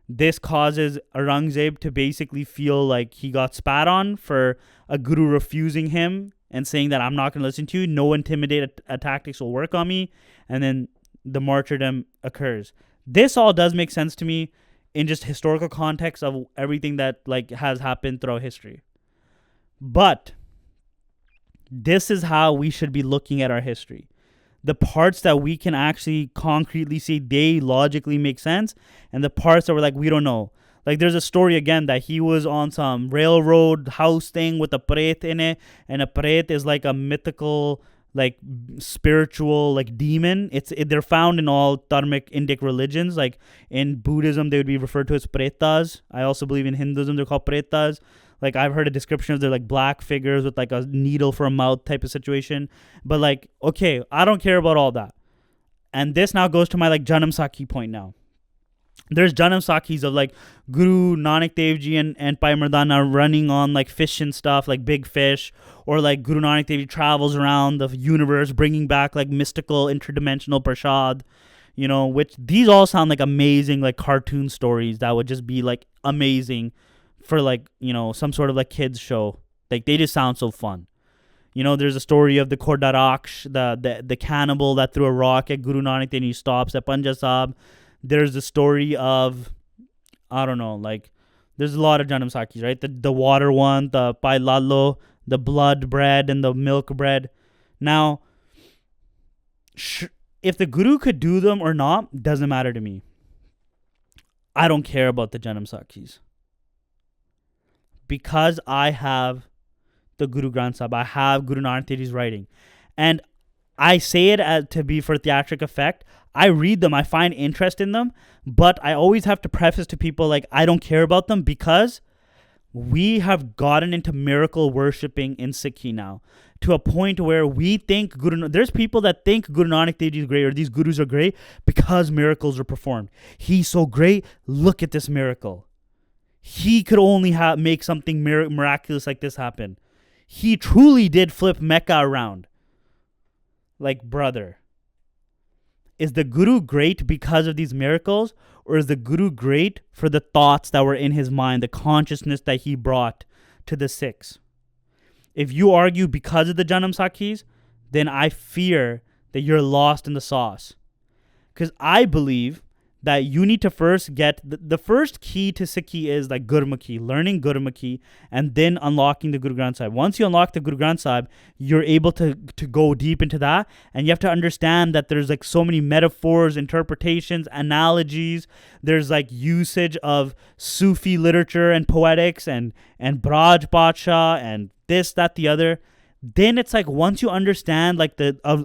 [SPEAKER 1] This causes Aurangzeb to basically feel like he got spat on for a guru refusing him and saying that I'm not going to listen to you. No intimidate tactics will work on me. And then the martyrdom occurs. This all does make sense to me in just historical context of everything that like has happened throughout history. But this is how we should be looking at our history. The parts that we can actually concretely see, they logically make sense. And the parts that we're like, we don't know. Like there's a story again that he was on some railroad house thing with a pret in it. And a pret is like a mythical, like spiritual, like demon. They're found in all dharmic Indic religions. Like in Buddhism, they would be referred to as pretas. I also believe in Hinduism, they're called pretas. Like I've heard a description of they're like black figures with like a needle for a mouth type of situation. But like, okay, I don't care about all that. And this now goes to my like Janamsakhi point now. There's Janamsakhis of like Guru Nanak Dev Ji and Bhai Mardana running on like fish and stuff, like big fish. Or like Guru Nanak Dev Ji travels around the universe bringing back like mystical interdimensional prasad. You know, which these all sound like amazing like cartoon stories that would just be like amazing for like, you know, some sort of like kids show. Like they just sound so fun. You know, there's a story of the Kordaraksh, the cannibal that threw a rock at Guru Nanak Dev and he stops at Panja Sahib. There's the story of, I don't know, like there's a lot of Janamsakhis, right? The water one, the Pai Lalo, the blood bread and the milk bread. Now, if the Guru could do them or not, doesn't matter to me. I don't care about the Janamsakhis. Because I have the Guru Granth Sahib, I have Guru Nanak Dev Ji's writing. And I say it to be for theatric effect. I read them, I find interest in them, but I always have to preface to people like I don't care about them because we have gotten into miracle worshipping in Sikhi now to a point where we think there's people that think Guru Nanak Dev Ji is great or these gurus are great because miracles are performed. He's so great, look at this miracle. He could only make something miraculous like this happen. He truly did flip Mecca around. Like, brother, is the Guru great because of these miracles, or is the Guru great for the thoughts that were in his mind, the consciousness that he brought to the Sikhs? If you argue because of the Janamsakhis, then I fear that you're lost in the sauce. Because I believe that you need to first get the first key to Sikhi is like Gurmukhi, learning Gurmukhi, and then unlocking the Guru Granth Sahib. Once you unlock the Guru Granth Sahib, you're able to go deep into that, and you have to understand that there's like so many metaphors, interpretations, analogies. There's like usage of Sufi literature and poetics and Braj Badsha and this, that, the other. Then it's like once you understand like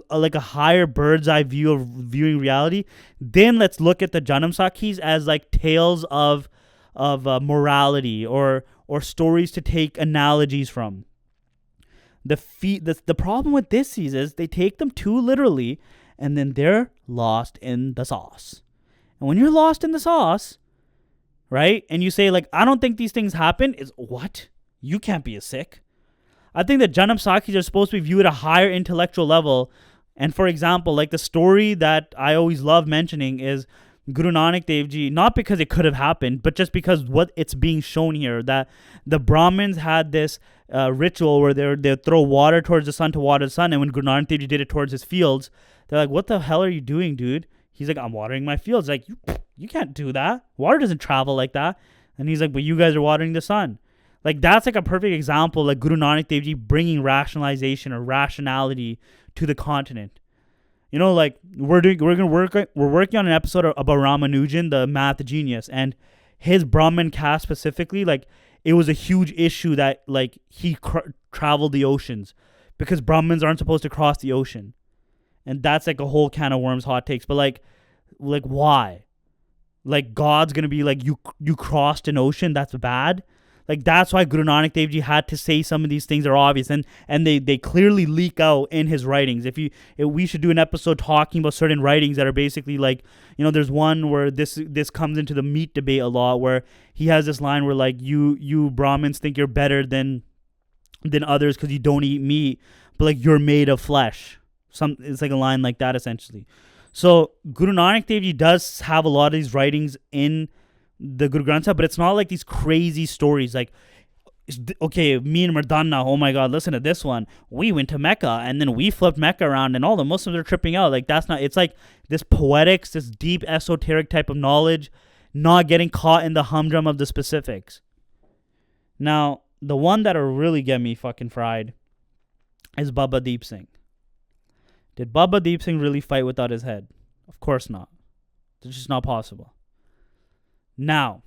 [SPEAKER 1] like a higher bird's eye view of viewing reality, then let's look at the Janamsakhis as like tales of morality or stories to take analogies from. The problem with this is they take them too literally, and then they're lost in the sauce. And when you're lost in the sauce, right, and you say like I don't think these things happen, is what? You can't be a Sikh. I think that Janamsakhis are supposed to be viewed at a higher intellectual level. And for example, like the story that I always love mentioning is Guru Nanak Dev Ji, not because it could have happened, but just because what it's being shown here, that the Brahmins had this ritual where they'd throw water towards the sun to water the sun. And when Guru Nanak Dev Ji did it towards his fields, they're like, what the hell are you doing, dude? He's like, I'm watering my fields. Like, you can't do that. Water doesn't travel like that. And he's like, but you guys are watering the sun. Like, that's like a perfect example, like Guru Nanak Dev Ji bringing rationalization or rationality to the continent. You know, like we're working on an episode about Ramanujan, the math genius, and his Brahmin caste specifically. Like, it was a huge issue that like he traveled the oceans because Brahmins aren't supposed to cross the ocean, and that's like a whole can of worms, hot takes. But like why? Like God's gonna be like you crossed an ocean, that's bad. Like, that's why Guru Nanak Dev Ji had to say some of these things are obvious, and they clearly leak out in his writings. If we should do an episode talking about certain writings that are basically like, you know, there's one where this comes into the meat debate a lot, where he has this line where like you Brahmins think you're better than others because you don't eat meat, but like you're made of flesh. It's like a line like that essentially. So Guru Nanak Dev Ji does have a lot of these writings in the Guru Granth Sahib, but it's not like these crazy stories. Like Okay, me and Mardana, oh my God, listen to this one. We went to Mecca and then we flipped Mecca around and all the Muslims are tripping out. Like, that's not, it's like this poetics, this deep esoteric type of knowledge, not getting caught in the humdrum of the specifics. Now, the one that'll really get me fucking fried is Baba Deep Singh. Did Baba Deep Singh really fight without his head? Of course not. It's just not possible. Now,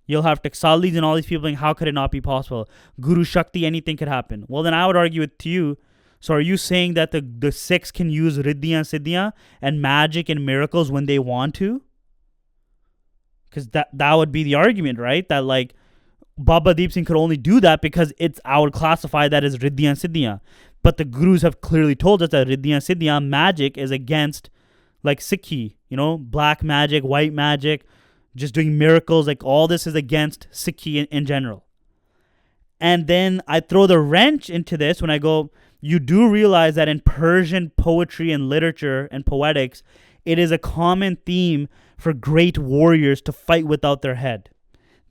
[SPEAKER 1] you'll have Texalis and all these people saying, how could it not be possible? Guru Shakti, anything could happen. Well, then I would argue it to you. So are you saying that the Sikhs can use Riddhiya and Siddhiya and magic and miracles when they want to? Because that would be the argument, right? That like Baba Deep Singh could only do that because I would classify that as Riddhiya and Siddhiya. But the Gurus have clearly told us that Riddhiya and Siddhiya magic is against like Sikhi, black magic, white magic, just doing miracles, like all this is against Sikhi in general. And then I throw the wrench into this when I go, you do realize that in Persian poetry and literature and poetics, it is a common theme for great warriors to fight without their head.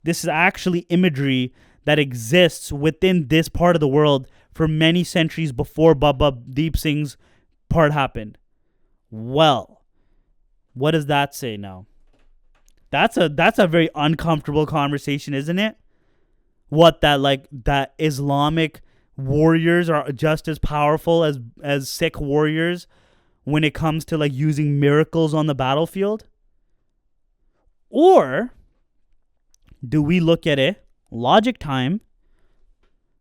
[SPEAKER 1] This is actually imagery that exists within this part of the world for many centuries before Baba Deep Singh's part happened. Well, what does that say now? That's a very uncomfortable conversation, isn't it? What that Islamic warriors are just as powerful as Sikh warriors when it comes to like using miracles on the battlefield? Or do we look at it, logic time,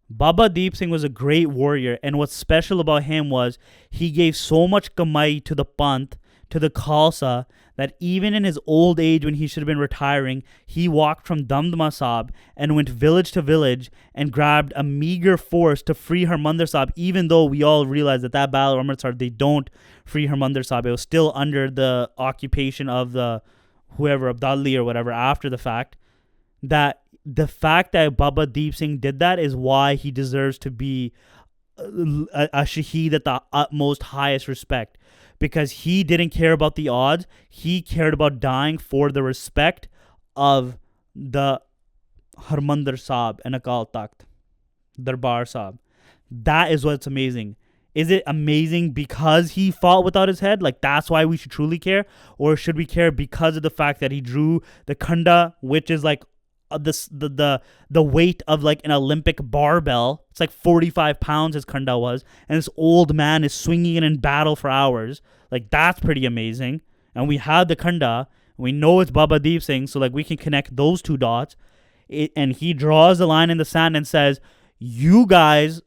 [SPEAKER 1] Baba Deep Singh was a great warrior, and what's special about him was he gave so much kamai to the Panth, to the Khalsa, that even in his old age when he should have been retiring, he walked from Damdama Sahib and went village to village and grabbed a meager force to free Harmandir Sahib, even though we all realize that battle of Amritsar, they don't free Harmandir Sahib. It was still under the occupation of the whoever, Abdali or whatever, after the fact. That the fact that Baba Deep Singh did that is why he deserves to be a shaheed at the utmost highest respect. Because he didn't care about the odds. He cared about dying for the respect of the Harmandir Sahib and Akal Takht, Darbar Sahib. That is what's amazing. Is it amazing because he fought without his head? Like, that's why we should truly care? Or should we care because of the fact that he drew the khanda, which is like the weight of like an Olympic barbell? It's like 45 pounds his khanda was, and this old man is swinging it in battle for hours. Like, that's pretty amazing. And we had the khanda, we know it's Baba Deep Singh, so like we can connect those two dots. And he draws the line in the sand and says, you guys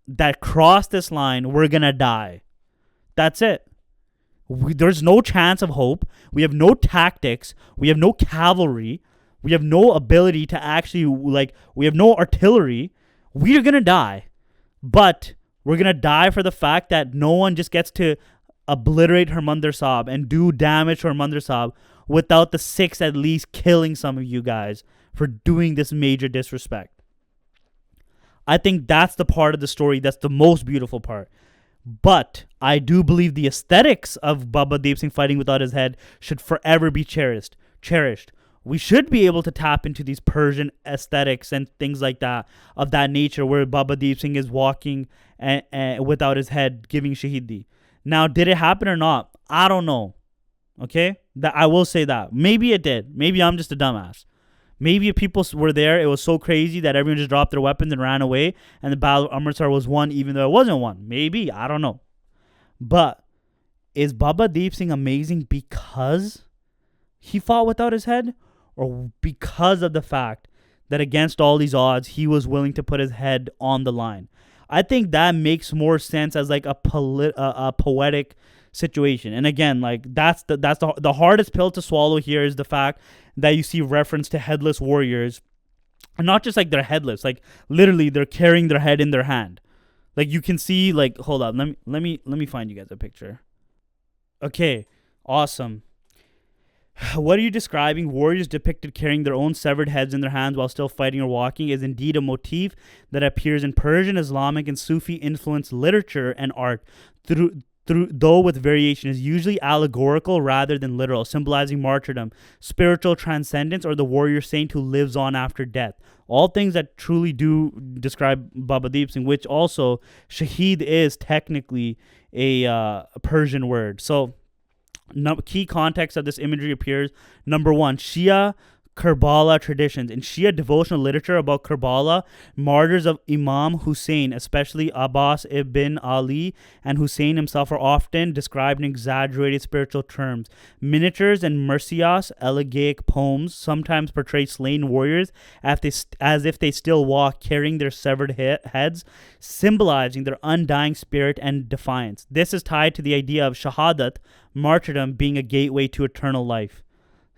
[SPEAKER 1] that cross this line, we're gonna die. That's it. There's no chance of hope. We have no tactics. We have no cavalry. We have no ability to actually, we have no artillery. We are going to die. But we're going to die for the fact that no one just gets to obliterate Harmandir Sahib and do damage to Harmandir Sahib without the Sikhs at least killing some of you guys for doing this major disrespect. I think that's the part of the story that's the most beautiful part. But I do believe the aesthetics of Baba Deep Singh fighting without his head should forever be cherished. We should be able to tap into these Persian aesthetics and things like that, of that nature, where Baba Deep Singh is walking without his head, giving Shahidi. Now, did it happen or not? I don't know. Okay? That I will say that. Maybe it did. Maybe I'm just a dumbass. Maybe if people were there, it was so crazy that everyone just dropped their weapons and ran away, and the Battle of Amritsar was won even though it wasn't won. Maybe. I don't know. But is Baba Deep Singh amazing because he fought without his head? Or because of the fact that against all these odds, he was willing to put his head on the line? I think that makes more sense as like a poetic situation. And again, like that's the hardest pill to swallow here is the fact that you see reference to headless warriors, and not just like they're headless, like literally they're carrying their head in their hand. Like you can see, like, hold up, let me find you guys a picture. Okay, awesome. What are you describing? Warriors depicted carrying their own severed heads in their hands while still fighting or walking is indeed a motif that appears in Persian, Islamic, and Sufi influenced literature and art though with variation, is usually allegorical rather than literal, symbolizing martyrdom, spiritual transcendence, or the warrior saint who lives on after death. All things that truly do describe Baba Deep Singh, which also Shaheed is technically a Persian word. So, key context of this imagery appears. Number one, Shia Karbala traditions. In Shia devotional literature about Karbala, martyrs of Imam Hussein, especially Abbas ibn Ali and Hussein himself, are often described in exaggerated spiritual terms. Miniatures and mercias, elegiac poems, sometimes portray slain warriors as if they still walk, carrying their severed heads, symbolizing their undying spirit and defiance. This is tied to the idea of shahadat, martyrdom, being a gateway to eternal life.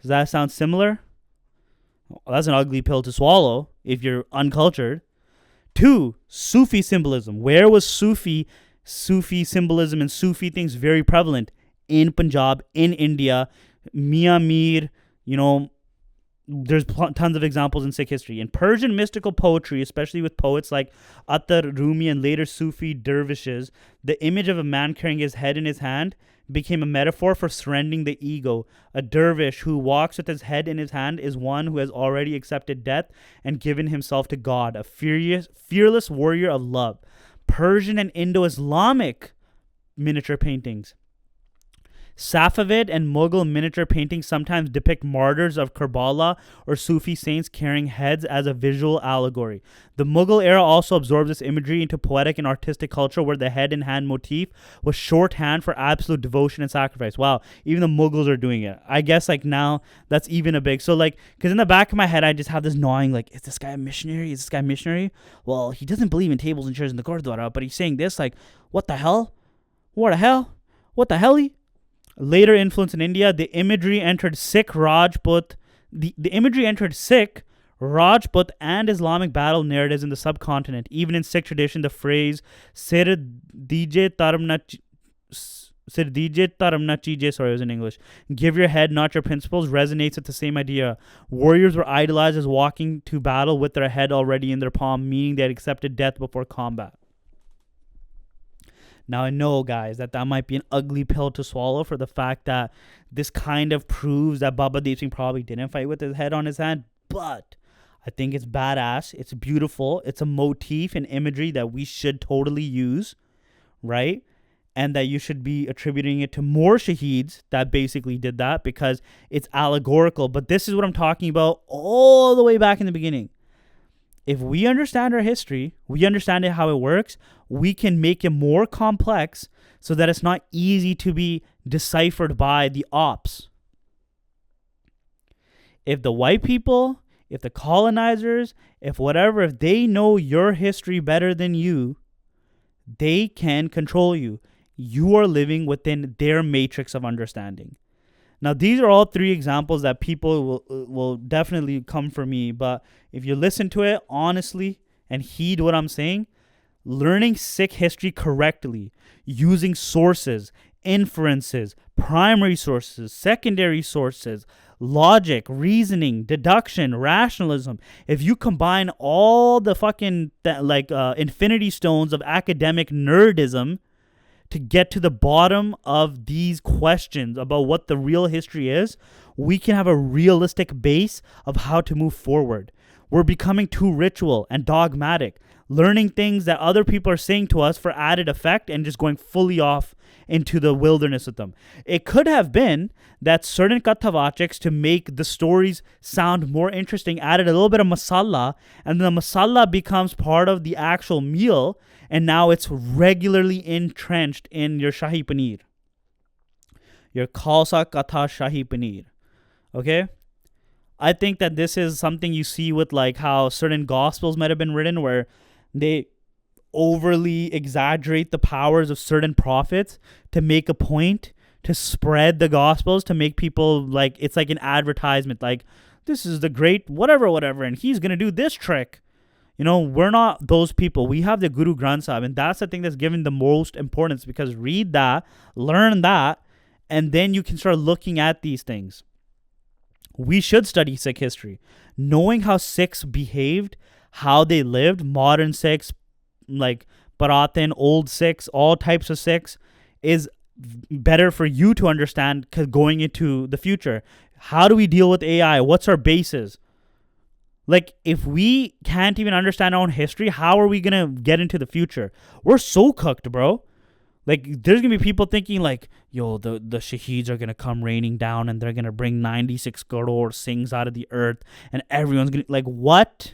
[SPEAKER 1] Does that sound similar? Well, that's an ugly pill to swallow if you're uncultured. 2, Sufi symbolism. Where was Sufi symbolism and Sufi things very prevalent? In Punjab, in India, Mian Mir, there's tons of examples in Sikh history. In Persian mystical poetry, especially with poets like Attar, Rumi, and later Sufi dervishes, the image of a man carrying his head in his hand became a metaphor for surrendering the ego. A dervish who walks with his head in his hand is one who has already accepted death and given himself to God, a fearless warrior of love. Persian and Indo-Islamic miniature paintings. Safavid and Mughal miniature paintings sometimes depict martyrs of Karbala or Sufi saints carrying heads as a visual allegory. The Mughal era also absorbed this imagery into poetic and artistic culture, where the head and hand motif was shorthand for absolute devotion and sacrifice. Wow, even the Mughals are doing it. I guess now that's even a big... So because in the back of my head, I just have this gnawing, is this guy a missionary? Is this guy a missionary? Well, he doesn't believe in tables and chairs in the Gurdwara, but he's saying this, what the hell? What the hell? What the hell? Later influence in India, the imagery entered Sikh, Rajput, and Islamic battle narratives in the subcontinent. Even in Sikh tradition, the phrase "Sir dije taram na chije," sorry, it was in English, "give your head, not your principles," resonates with the same idea. Warriors were idolized as walking to battle with their head already in their palm, meaning they had accepted death before combat. Now, I know, guys, that might be an ugly pill to swallow, for the fact that this kind of proves that Baba Deep Singh probably didn't fight with his head on his hand, but I think it's badass. It's beautiful. It's a motif and imagery that we should totally use, right? And that you should be attributing it to more shaheeds that basically did that, because it's allegorical. But this is what I'm talking about all the way back in the beginning. If we understand our history, we understand how it works, we can make it more complex so that it's not easy to be deciphered by the ops. If the white people, if the colonizers, if they know your history better than you, they can control you. You are living within their matrix of understanding. Now, these are all 3 examples that people will definitely come for me. But if you listen to it honestly and heed what I'm saying, learning Sikh history correctly, using sources, inferences, primary sources, secondary sources, logic, reasoning, deduction, rationalism. If you combine all the fucking infinity stones of academic nerdism to get to the bottom of these questions about what the real history is, we can have a realistic base of how to move forward. We're becoming too ritual and dogmatic, learning things that other people are saying to us for added effect and just going fully off into the wilderness with them. It could have been that certain kathavachiks, to make the stories sound more interesting, added a little bit of masala, and then the masala becomes part of the actual meal, and now it's regularly entrenched in your Shahi Paneer. Your Khalsa Katha Shahi Paneer. Okay? I think that this is something you see with how certain gospels might have been written, where they overly exaggerate the powers of certain prophets to make a point, to spread the gospels, to make people it's like an advertisement, this is the great whatever, and he's going to do this trick. We're not those people. We have the Guru Granth Sahib, and that's the thing that's given the most importance, because read that, learn that, and then you can start looking at these things. We should study Sikh history. Knowing how Sikhs behaved, how they lived, modern Sikhs, Paratan, old Sikhs, all types of Sikhs, is better for you to understand going into the future. How do we deal with AI? What's our basis? Like, if we can't even understand our own history, how are we going to get into the future? We're so cooked, bro. Like, there's going to be people thinking, like, yo, the Shaheeds are going to come raining down and they're going to bring 96 crore Singhs out of the earth and everyone's going to, like, what?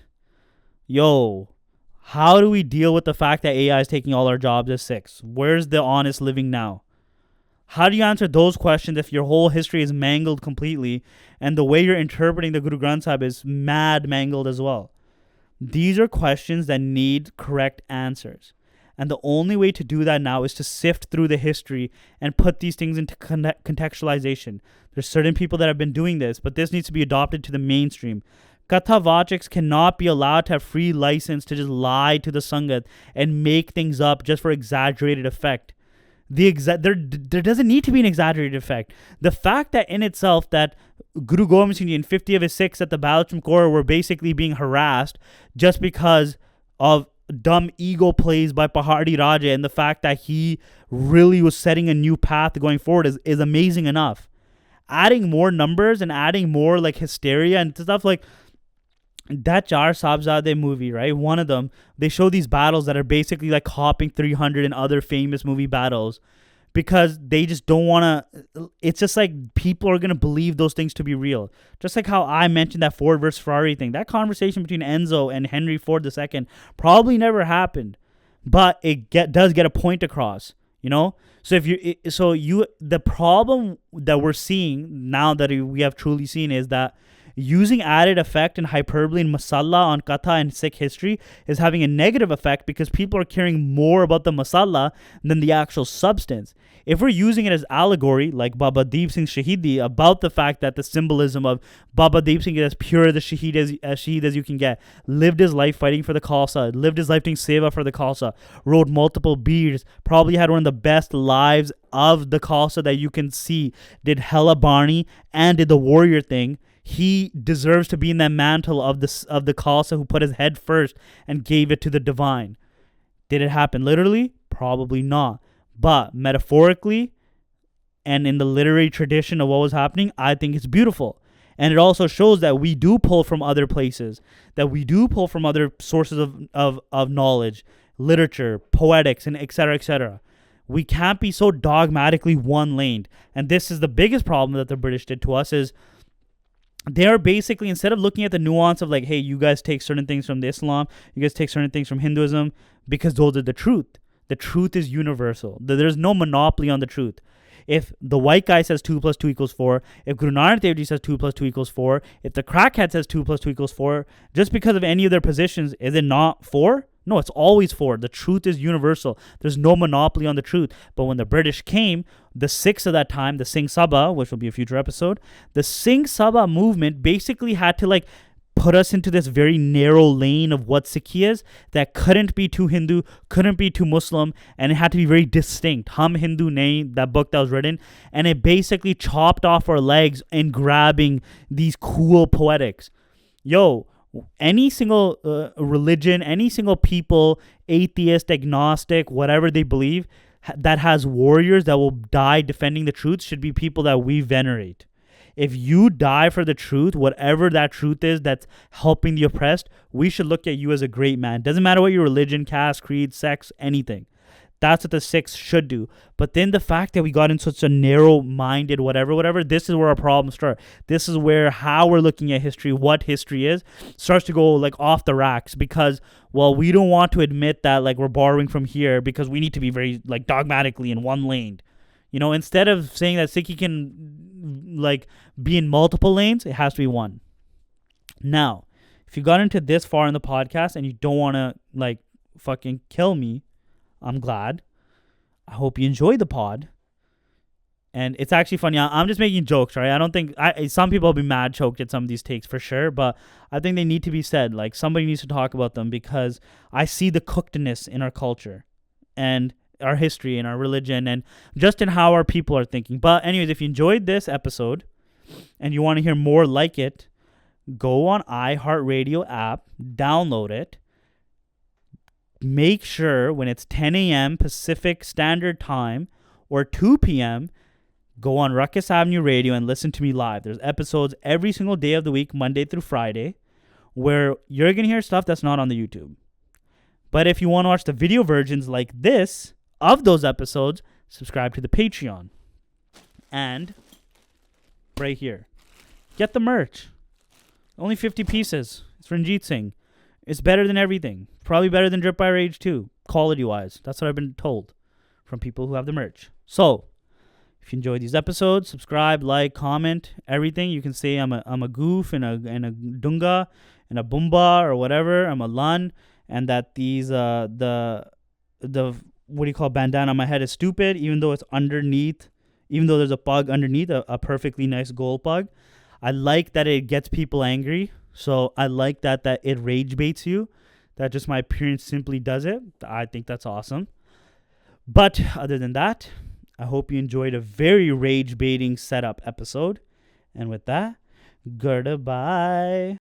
[SPEAKER 1] Yo, how do we deal with the fact that AI is taking all our jobs as Sikhs? Where's the honest living now? How do you answer those questions if your whole history is mangled completely and the way you're interpreting the Guru Granth Sahib is mad mangled as well? These are questions that need correct answers. And the only way to do that now is to sift through the history and put these things into contextualization. There's certain people that have been doing this, but this needs to be adopted to the mainstream. Katha Vachiks cannot be allowed to have free license to just lie to the Sangat and make things up just for exaggerated effect. There doesn't need to be an exaggerated effect. The fact that in itself that Guru Gobind Singh Ji and 50 of his Sikhs at the Balacham Kaur were basically being harassed just because of dumb ego plays by Pahardi Raja, and the fact that he really was setting a new path going forward is amazing enough. Adding more numbers and adding more like hysteria and stuff like that Char Sahibzade movie, right? One of them, they show these battles that are basically like Hopping 300 and other famous movie battles because they just don't want to. It's just like people are going to believe those things to be real. Just like how I mentioned that Ford versus Ferrari thing. That conversation between Enzo and Henry Ford II probably never happened, but it does get a point across, you know? So the problem that we're seeing now that we have truly seen is that using added effect and hyperbole and masala on Katha and Sikh history is having a negative effect because people are caring more about the masala than the actual substance. If we're using it as allegory, like Baba Deep Singh Shahidi, about the fact that the symbolism of Baba Deep Singh is as pure the Shaheed as you can get, lived his life fighting for the Khalsa, lived his life doing seva for the Khalsa, wrote multiple beers, probably had one of the best lives of the Khalsa that you can see, did hella Barney and did the warrior thing. He deserves to be in that mantle of the Khalsa who put his head first and gave it to the divine. Did it happen literally? Probably not. But metaphorically and in the literary tradition of what was happening, I think it's beautiful. And it also shows that we do pull from other places, that we do pull from other sources of knowledge, literature, poetics, and etc., etc. We can't be so dogmatically one-laned. And this is the biggest problem that the British did to us is they're basically, instead of looking at the nuance of like, hey, you guys take certain things from the Islam, you guys take certain things from Hinduism, because those are the truth. The truth is universal. There's no monopoly on the truth. If the white guy says 2 + 2 = 4, if Guru Nanak Dev Ji says 2 + 2 = 4, if the crackhead says 2 + 2 = 4, just because of any of their positions, is it not 4? No, it's always 4. The truth is universal. There's no monopoly on the truth. But when the British came, the Sikhs of that time, the Singh Sabha, which will be a future episode, the Singh Sabha movement basically had to like put us into this very narrow lane of what Sikhi is that couldn't be too Hindu, couldn't be too Muslim, and it had to be very distinct. Hum Hindu Nahi, that book that was written, and it basically chopped off our legs in grabbing these cool poetics. Yo, any single religion, any single people, atheist, agnostic, whatever they believe, that has warriors that will die defending the truth should be people that we venerate. If you die for the truth, whatever that truth is that's helping the oppressed, we should look at you as a great man. Doesn't matter what your religion, caste, creed, sex, anything. That's what the Sikhs should do. But then the fact that we got in such a narrow-minded whatever, this is where our problems start. This is where how we're looking at history, what history is, starts to go like off the racks because, well, we don't want to admit that like we're borrowing from here because we need to be very like dogmatically in one lane. You know, instead of saying that Sikhi can like be in multiple lanes, it has to be one. Now, if you got into this far in the podcast and you don't want to like fucking kill me, I'm glad. I hope you enjoyed the pod. And it's actually funny. I'm just making jokes, right? I don't think some people will be mad choked at some of these takes for sure, but I think they need to be said. Like somebody needs to talk about them because I see the cookedness in our culture and our history and our religion and just in how our people are thinking. But anyways, if you enjoyed this episode and you want to hear more like it, go on iHeartRadio app, download it. Make sure when it's 10 a.m. Pacific Standard Time or 2 p.m., go on Ruckus Avenue Radio and listen to me live. There's episodes every single day of the week, Monday through Friday, where you're going to hear stuff that's not on the YouTube. But if you want to watch the video versions like this of those episodes, subscribe to the Patreon. And right here, get the merch. Only 50 pieces. It's from Deep Singh. It's better than everything. Probably better than Drip by Rage too, quality-wise. That's what I've been told from people who have the merch. So, if you enjoy these episodes, subscribe, like, comment, everything. You can say I'm a goof and a dunga and a bumba or whatever. I'm a lun, and that these the what do you call bandana on my head is stupid, even though it's underneath, even though there's a pug underneath, a perfectly nice gold pug. I like that it gets people angry. So I like that it rage baits you. That just my appearance simply does it. I think that's awesome. But other than that, I hope you enjoyed a very rage baiting setup episode. And with that, goodbye.